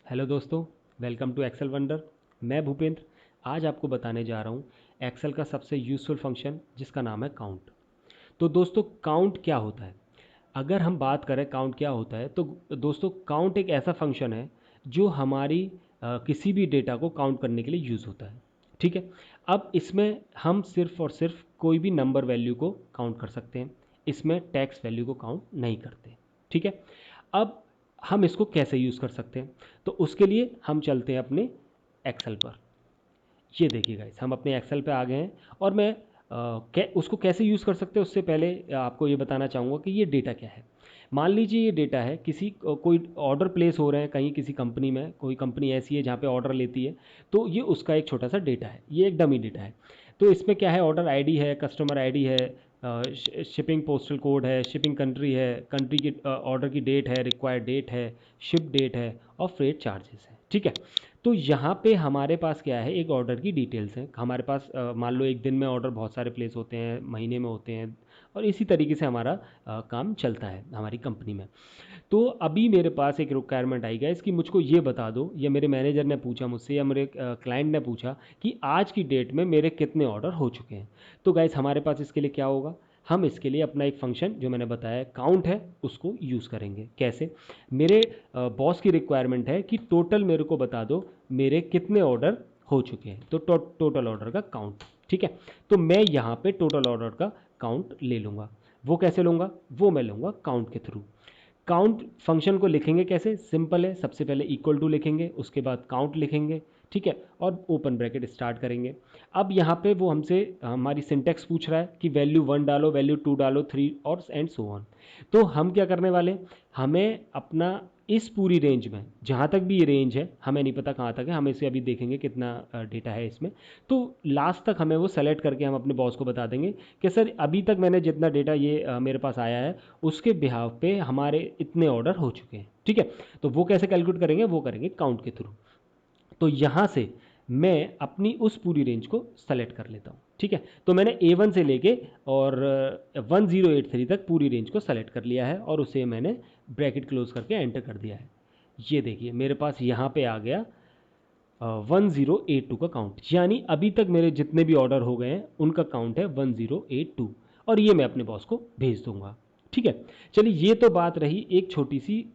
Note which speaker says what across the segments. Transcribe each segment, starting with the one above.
Speaker 1: Hello दोस्तों, welcome to Excel wonder. मैं भूपेंद्र आज आपको बताने जा रहा हूँ एक्सेल का सबसे यूज़फुल फंक्शन जिसका नाम है काउंट। तो दोस्तों काउंट क्या होता है? अगर हम बात करें काउंट क्या होता है तो दोस्तों काउंट एक ऐसा फंक्शन है जो हमारी किसी भी डेटा को काउंट करने के लिए यूज़ होता है। ठीक है। अब इसमें हम सिर्फ और सिर्फ कोई भी नंबर वैल्यू को काउंट कर सकते हैं, इसमें टेक्स्ट वैल्यू को काउंट नहीं करते। ठीक है। अब हम इसको कैसे यूज़ कर सकते हैं? तो उसके लिए हम चलते हैं अपने एक्सेल पर। ये देखिए गाइस, हम अपने एक्सेल पे आ गए हैं और मैं उसको कैसे यूज़ कर सकते हैं उससे पहले आपको ये बताना चाहूँगा कि ये डेटा क्या है। मान लीजिए ये डेटा है किसी कोई ऑर्डर प्लेस हो रहे हैं कहीं किसी कंपनी में, कोई कंपनी ऐसी है जहाँ पे ऑर्डर लेती है, तो ये उसका एक छोटा सा डेटा है, ये एक डमी डेटा है। तो इसमें क्या है, ऑर्डर आईडी है, कस्टमर आईडी है, शिपिंग पोस्टल कोड है, शिपिंग कंट्री है, कंट्री की ऑर्डर की डेट है, रिक्वायर्ड डेट है, शिप डेट है और फ्रेट चार्जेस है। ठीक है। तो यहाँ पे हमारे पास क्या है, एक ऑर्डर की डिटेल्स हैं हमारे पास। मान लो एक दिन में ऑर्डर बहुत सारे प्लेस होते हैं, महीने में होते हैं, और इसी तरीके से हमारा काम चलता है हमारी कंपनी में। तो अभी मेरे पास एक रिक्वायरमेंट आई गाइस कि मुझको ये बता दो, या मेरे मैनेजर ने पूछा मुझसे, या मेरे क्लाइंट ने पूछा कि आज की डेट में मेरे कितने ऑर्डर हो चुके हैं। तो गाइस हमारे पास इसके लिए क्या होगा, हम इसके लिए अपना एक फंक्शन जो मैंने बताया काउंट है उसको यूज़ करेंगे। कैसे? मेरे बॉस की रिक्वायरमेंट है कि टोटल मेरे को बता दो मेरे कितने ऑर्डर हो चुके हैं, तो टोटल ऑर्डर का काउंट। ठीक है। तो मैं यहाँ पे टोटल ऑर्डर का काउंट ले लूँगा। वो कैसे लूँगा? वो मैं लूँगा काउंट के थ्रू। काउंट फंक्शन को लिखेंगे कैसे? सिंपल है, सबसे पहले इक्वल टू लिखेंगे, उसके बाद काउंट लिखेंगे। ठीक है। और ओपन ब्रैकेट स्टार्ट करेंगे। अब यहाँ पे वो हमसे हमारी सिंटेक्स पूछ रहा है कि वैल्यू 1 डालो, वैल्यू 2 डालो, 3 और एंड सो ऑन। तो हम क्या करने वाले, हमें अपना इस पूरी रेंज में, जहाँ तक भी ये रेंज है, हमें नहीं पता कहाँ तक है, हम इसे अभी देखेंगे कितना डेटा है इसमें। तो लास्ट तक हमें वो सेलेक्ट करके हम अपने बॉस को बता देंगे कि सर अभी तक मैंने जितना डेटा ये मेरे पास आया है उसके बिहाव पे हमारे इतने ऑर्डर हो चुके हैं। ठीक है। तो वो कैसे कैलकुलेट करेंगे? वो करेंगे काउंट के थ्रू। तो यहाँ से मैं अपनी उस पूरी रेंज को सेलेक्ट कर लेता हूँ। ठीक है। तो मैंने A1 से लेके और 1083 तक पूरी रेंज को सेलेक्ट कर लिया है और उसे मैंने ब्रैकेट क्लोज करके एंटर कर दिया है। ये देखिए मेरे पास यहाँ पे आ गया 1082 का काउंट, यानी अभी तक मेरे जितने भी ऑर्डर हो गए हैं उनका काउंट है 1082, और ये मैं अपने बॉस को भेज दूंगा। ठीक है। चलिए ये तो बात रही एक छोटी सी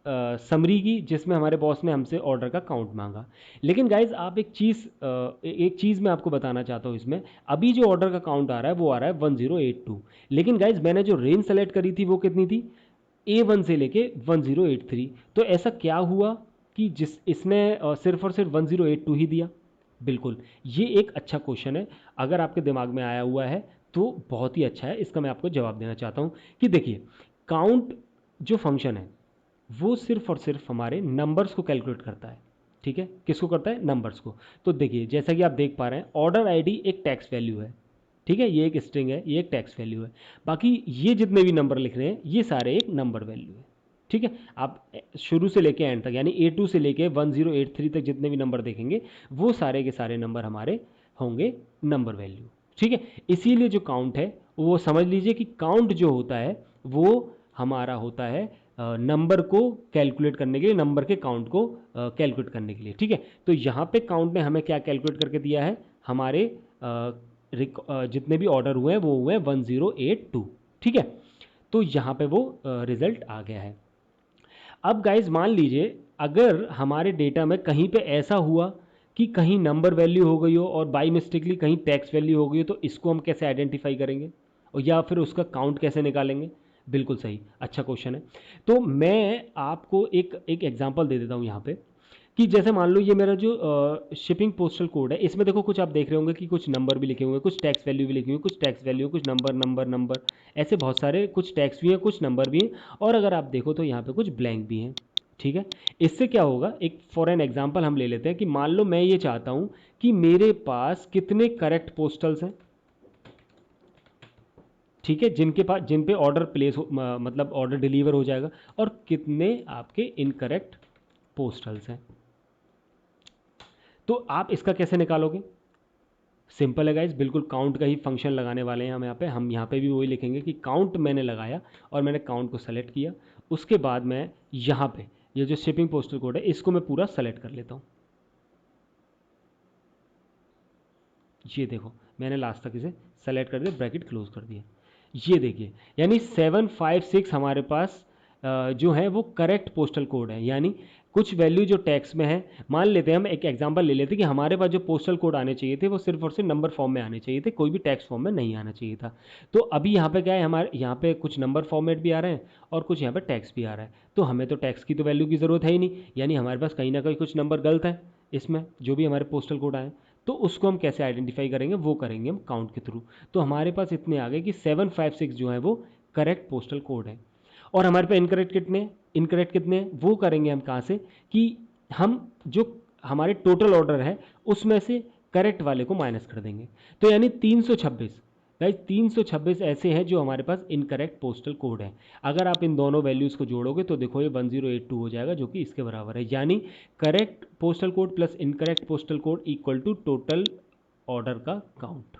Speaker 1: समरी की जिसमें हमारे बॉस ने हमसे ऑर्डर का काउंट मांगा। लेकिन गाइज आप एक चीज़ मैं आपको बताना चाहता हूँ इसमें। अभी जो ऑर्डर का काउंट आ रहा है वो आ रहा है 1082, लेकिन गाइज मैंने जो रेंज सेलेक्ट करी थी वो कितनी थी? A1 से लेके 1083। तो ऐसा क्या हुआ कि जिस इसने सिर्फ और सिर्फ 1082 ही दिया? बिल्कुल, ये एक अच्छा क्वेश्चन है। अगर आपके दिमाग में आया हुआ है तो बहुत ही अच्छा है, इसका मैं आपको जवाब देना चाहता हूँ कि देखिए काउंट जो फंक्शन है वो सिर्फ और सिर्फ हमारे नंबर्स को कैलकुलेट करता है। ठीक है। किसको करता है? नंबर्स को। तो देखिए जैसा कि आप देख पा रहे हैं ऑर्डर आईडी एक टेक्स्ट वैल्यू है। ठीक है, ये एक स्ट्रिंग है, ये एक टेक्स्ट वैल्यू है। बाकी ये जितने भी नंबर लिख रहे हैं ये सारे एक नंबर वैल्यू है। ठीक है। आप शुरू से लेके एंड तक यानी A2 से लेके 1083 तक जितने भी नंबर देखेंगे वो सारे के सारे नंबर हमारे होंगे नंबर वैल्यू। ठीक है। इसीलिए जो काउंट है वो समझ लीजिए कि काउंट जो होता है वो हमारा होता है नंबर को कैलकुलेट करने के लिए, नंबर के काउंट को कैलकुलेट करने के लिए। ठीक है। तो यहाँ पे काउंट ने हमें क्या कैलकुलेट करके दिया है? हमारे जितने भी ऑर्डर हुए हैं वो हुए 1082। ठीक है। तो यहाँ पे वो रिजल्ट आ गया है। अब गाइज मान लीजिए अगर हमारे डेटा में कहीं पे ऐसा हुआ कि कहीं नंबर वैल्यू हो गई हो और बाई मिस्टेकली कहीं टेक्स्ट वैल्यू हो गई हो, तो इसको हम कैसे आइडेंटिफाई करेंगे और या फिर उसका काउंट कैसे निकालेंगे? बिल्कुल सही, अच्छा क्वेश्चन है। तो मैं आपको एक एक एग्जांपल दे देता हूँ यहाँ पे कि जैसे मान लो ये मेरा जो शिपिंग पोस्टल कोड है, इसमें देखो कुछ आप देख रहे होंगे कि कुछ नंबर भी लिखे हुए हैं, कुछ टैक्स वैल्यू भी लिखी हुई है, कुछ टैक्स वैल्यू, कुछ नंबर नंबर नंबर, ऐसे बहुत सारे, कुछ टैक्स भी हैं, कुछ नंबर भी हैं, और अगर आप देखो तो यहाँ पे कुछ ब्लैंक भी हैं। ठीक है। इससे क्या होगा, एक फॉर एन एग्जाम्पल हम ले लेते हैं कि मान लो मैं ये चाहता हूँ कि मेरे पास कितने करेक्ट पोस्टल्स हैं। ठीक है। जिनके पास, जिन पे ऑर्डर प्लेस हो, मतलब ऑर्डर डिलीवर हो जाएगा, और कितने आपके इनकरेक्ट पोस्टल्स हैं। तो आप इसका कैसे निकालोगे? सिंपल है गाइज, बिल्कुल काउंट का ही फंक्शन लगाने वाले हैं हम यहाँ पे भी वही लिखेंगे कि काउंट मैंने लगाया और मैंने काउंट को सेलेक्ट किया। उसके बाद मैं यहाँ पे ये जो शिपिंग पोस्टल कोड है इसको मैं पूरा सेलेक्ट कर लेता हूँ। ये देखो मैंने लास्ट तक इसे सेलेक्ट कर दिया, ब्रैकेट क्लोज कर दिया। ये देखिए यानी 756 हमारे पास जो है वो करेक्ट पोस्टल कोड है। यानी कुछ वैल्यू जो टैक्स में है, मान लेते हैं हम एक एग्जांपल ले लेते हैं कि हमारे पास जो पोस्टल कोड आने चाहिए थे वो सिर्फ और सिर्फ नंबर फॉर्म में आने चाहिए थे, कोई भी टैक्स फॉर्म में नहीं आना चाहिए था। तो अभी यहाँ पे क्या है, हमारे यहाँ पे कुछ नंबर फॉर्मेट भी आ रहे हैं और कुछ यहाँ पे टैक्स भी आ रहा है। तो हमें तो टैक्स की तो वैल्यू की ज़रूरत है ही नहीं, यानी हमारे पास कहीं ना कहीं कुछ नंबर गलत है इसमें जो भी हमारे पोस्टल कोड आए। तो उसको हम कैसे आइडेंटिफाई करेंगे, वो करेंगे हम काउंट के थ्रू। तो हमारे पास इतने आ गए कि 756 जो है वो करेक्ट पोस्टल कोड है। और हमारे पास इनकरेक्ट कितने हैं वो करेंगे हम कहाँ से, कि हम जो हमारे टोटल ऑर्डर है उसमें से करेक्ट वाले को माइनस कर देंगे। तो यानी 326 गाइज, 326 ऐसे हैं जो हमारे पास इनकरेक्ट पोस्टल कोड है। अगर आप इन दोनों वैल्यूज़ को जोड़ोगे तो देखो ये 1082 हो जाएगा, जो कि इसके बराबर है। यानी correct postal code plus incorrect postal code equal to total order का काउंट।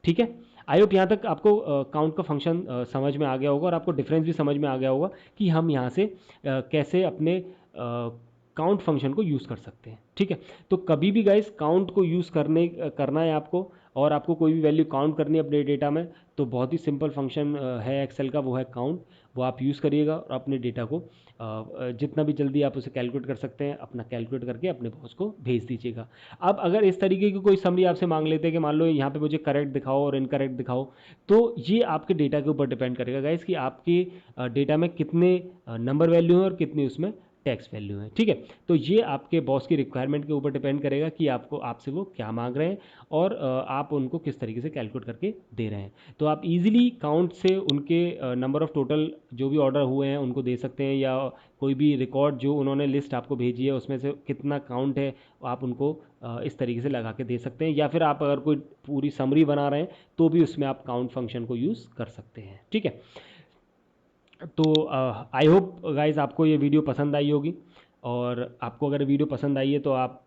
Speaker 1: ठीक है, आई होप यहाँ तक आपको काउंट का फंक्शन समझ में आ गया होगा और आपको डिफरेंस भी समझ में आ गया होगा कि हम यहाँ से कैसे अपने काउंट फंक्शन को यूज़ कर सकते हैं। ठीक है, तो कभी भी गाइस काउंट को यूज़ करना है आपको, और आपको कोई भी वैल्यू काउंट करनी है अपने डेटा में, तो बहुत ही सिंपल फंक्शन है एक्सेल का, वो है काउंट। वो आप यूज़ करिएगा और अपने डेटा को जितना भी जल्दी आप उसे कैलकुलेट कर सकते हैं अपना कैलकुलेट करके अपने बॉस को भेज दीजिएगा। अब अगर इस तरीके की कोई समरी आपसे मांग लेते हैं कि मान लो यहाँ पे मुझे करेक्ट दिखाओ और इनकरेक्ट दिखाओ, तो ये आपके डेटा के ऊपर डिपेंड करेगा गाइस कि आपके डेटा में कितने नंबर वैल्यू हैं और कितनी उसमें टैक्स वैल्यू है। ठीक है, तो ये आपके बॉस की रिक्वायरमेंट के ऊपर डिपेंड करेगा कि आपको आपसे वो क्या मांग रहे हैं और आप उनको किस तरीके से कैलकुलेट करके दे रहे हैं। तो आप इजीली काउंट से उनके नंबर ऑफ टोटल जो भी ऑर्डर हुए हैं उनको दे सकते हैं, या कोई भी रिकॉर्ड जो उन्होंने लिस्ट आपको भेजी है उसमें से कितना काउंट है आप उनको इस तरीके से लगा के दे सकते हैं। या फिर आप अगर कोई पूरी समरी बना रहे हैं तो भी उसमें आप काउंट फंक्शन को यूज़ कर सकते हैं। ठीक है, तो आई होप गाइज आपको ये वीडियो पसंद आई होगी, और आपको अगर वीडियो पसंद आई है तो आप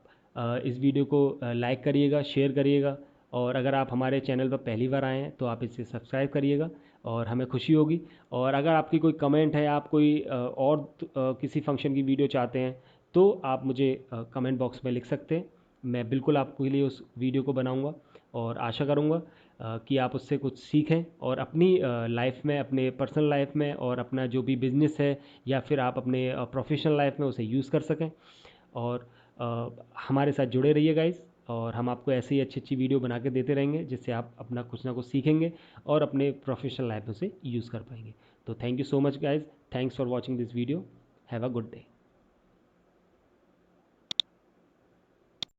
Speaker 1: इस वीडियो को लाइक करिएगा, शेयर करिएगा, और अगर आप हमारे चैनल पर पहली बार आए हैं तो आप इसे सब्सक्राइब करिएगा और हमें खुशी होगी। और अगर आपकी कोई कमेंट है, आप कोई किसी फंक्शन की वीडियो चाहते हैं तो आप मुझे कमेंट बॉक्स में लिख सकते हैं। मैं बिल्कुल आपके लिए उस वीडियो को बनाऊंगा और आशा करूंगा कि आप उससे कुछ सीखें और अपनी लाइफ में, अपने पर्सनल लाइफ में, और अपना जो भी बिजनेस है या फिर आप अपने प्रोफेशनल लाइफ में उसे यूज़ कर सकें। और हमारे साथ जुड़े रहिए गाइस, और हम आपको ऐसे ही अच्छी अच्छी वीडियो बना के देते रहेंगे जिससे आप अपना कुछ ना कुछ सीखेंगे और अपने प्रोफेशनल लाइफ में उसे यूज़ कर पाएंगे। तो thank you so much guys, thanks for watching this video, have a good day.